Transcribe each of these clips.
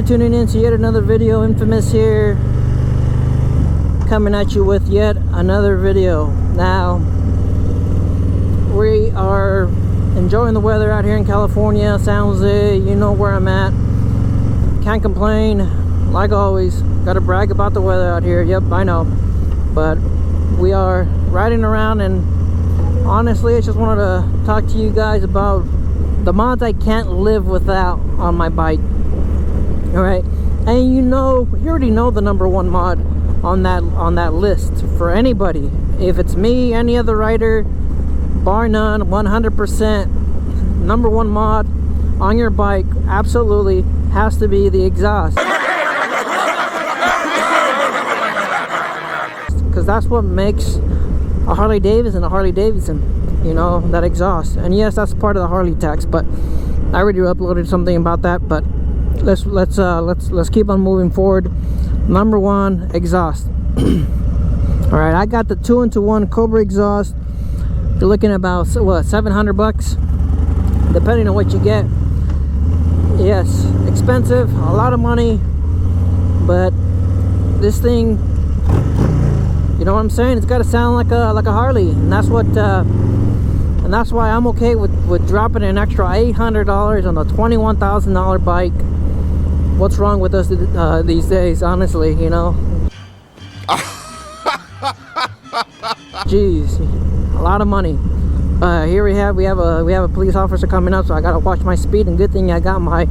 for tuning in to yet another video. Infamous here, coming at you with yet another video. Now, we are enjoying the weather out here in California, San Jose. You know where I'm at. Can't complain. Like always, gotta brag about the weather out here. Yep, I know. But we are riding around, and honestly, I just wanted to talk to you guys about the mods I can't live without on my bike. Alright, and you already know the number one mod on that list for anybody. If it's me, any other rider, bar none, 100% number one mod on your bike absolutely has to be the exhaust. Because that's what makes a Harley-Davidson a Harley-Davidson. You know, that exhaust. And yes, that's part of the Harley tax, but I already uploaded something about that. But let's keep on moving forward. Number one, exhaust. All right, I got the 2-in-1 Cobra exhaust. You're looking at about what, $700, depending on what you get. Yes, expensive, a lot of money, but this thing, you know what I'm saying? It's got to sound like a Harley, and that's what. And that's why I'm okay with dropping an extra $800 on a $21,000 bike. What's wrong with us these days, honestly, you know? Jeez, a lot of money. Here we have a police officer coming up, so I gotta watch my speed. And good thing I got my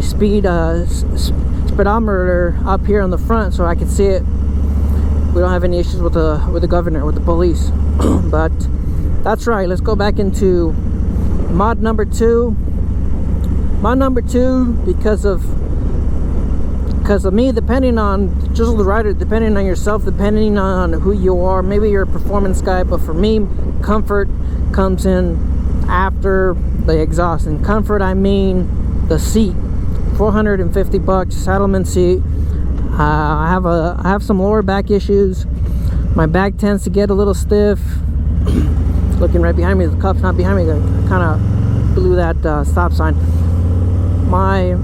speed speedometer up here on the front, so I can see it. We don't have any issues with the governor, with the police. But that's right, let's go back into mod number two. Mod number two, because of me, depending on just the rider, depending on yourself, depending on who you are. Maybe you're a performance guy, but for me, comfort comes in after the exhaust. And comfort, I mean the seat. $450, Saddlemen seat. I have some lower back issues. My back tends to get a little stiff. Looking right behind me, the cop's not behind me. I kind of blew that stop sign. My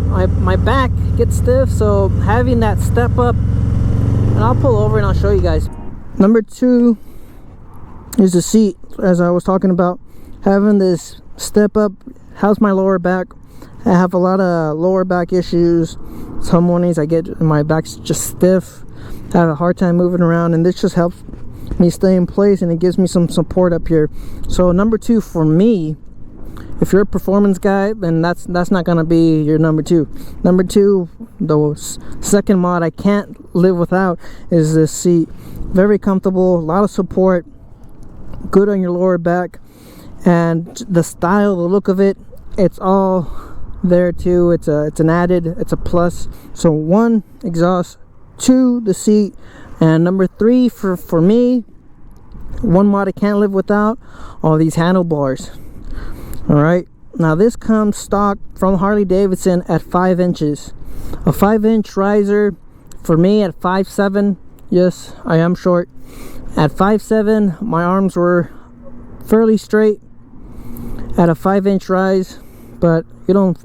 back gets stiff, so having that step up, and I'll pull over and I'll show you guys. Number two is the seat, as I was talking about. Having this step up helps my lower back. I have a lot of lower back issues. Some mornings my back's just stiff. I have a hard time moving around, and this just helps me stay in place, and it gives me some support up here. So number two for me, if you're a performance guy, then that's not gonna be your number two. Number two, the second mod I can't live without, is this seat. Very comfortable, a lot of support, good on your lower back, and the style, the look of it, it's all there too. It's an added, it's a plus. So one, exhaust; two, the seat; and number three for me, one mod I can't live without, all these handlebars. All right, now this comes stock from Harley-Davidson at 5 inches. A 5-inch riser for me at 5'7". Yes, I am short. At 5'7", my arms were fairly straight at a 5-inch rise, but you don't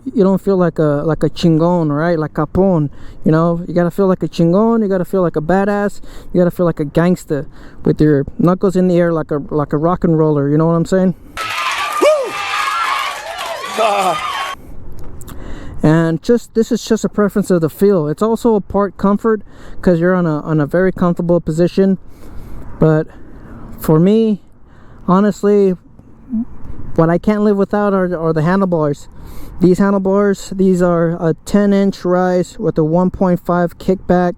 feel like a chingon, right? Like capon. You know, you gotta feel like a chingon. You gotta feel like a badass. You gotta feel like a gangster with your knuckles in the air, like a rock and roller. You know what I'm saying? And this is just a preference of the feel. It's also a part comfort, because you're on a very comfortable position. But for me, honestly, what I can't live without are the handlebars. These handlebars, these are a 10-inch rise with a 1.5 kickback,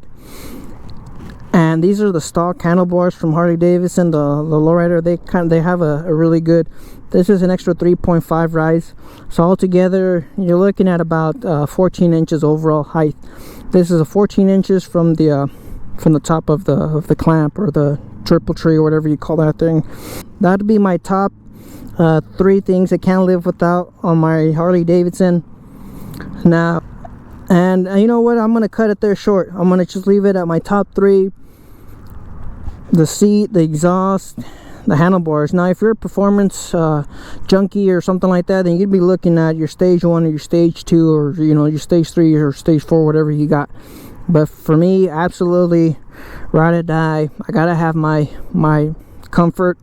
and these are the stock handlebars from Harley-Davidson. The lowrider, they have a really good. This is an extra 3.5 rise, so altogether you're looking at about 14 inches overall height. This is a 14 inches from the top of the clamp, or the triple tree, or whatever you call that thing. That'd be my top 3 things I can't live without on my Harley-Davidson. Now, and you know what, I'm gonna cut it there short. I'm gonna just leave it at my top 3: the seat, the exhaust, the handlebars. Now if you're a performance junkie or something like that, then you'd be looking at your stage 1 or your stage 2, or you know, your stage 3 or stage 4, whatever you got. But for me, absolutely ride or die, I gotta have my comfort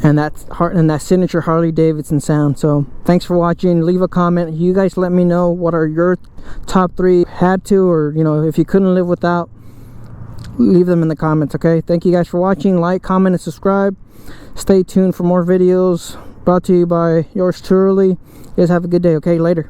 and that signature Harley-Davidson sound. So thanks for watching. Leave a comment. You guys let me know what are your top 3. Had to, or you know, if you couldn't live without, leave them in the comments. Okay, thank you guys for watching. Like, comment, and subscribe. Stay tuned for more videos brought to you by yours truly. You guys have a good day. Okay, later.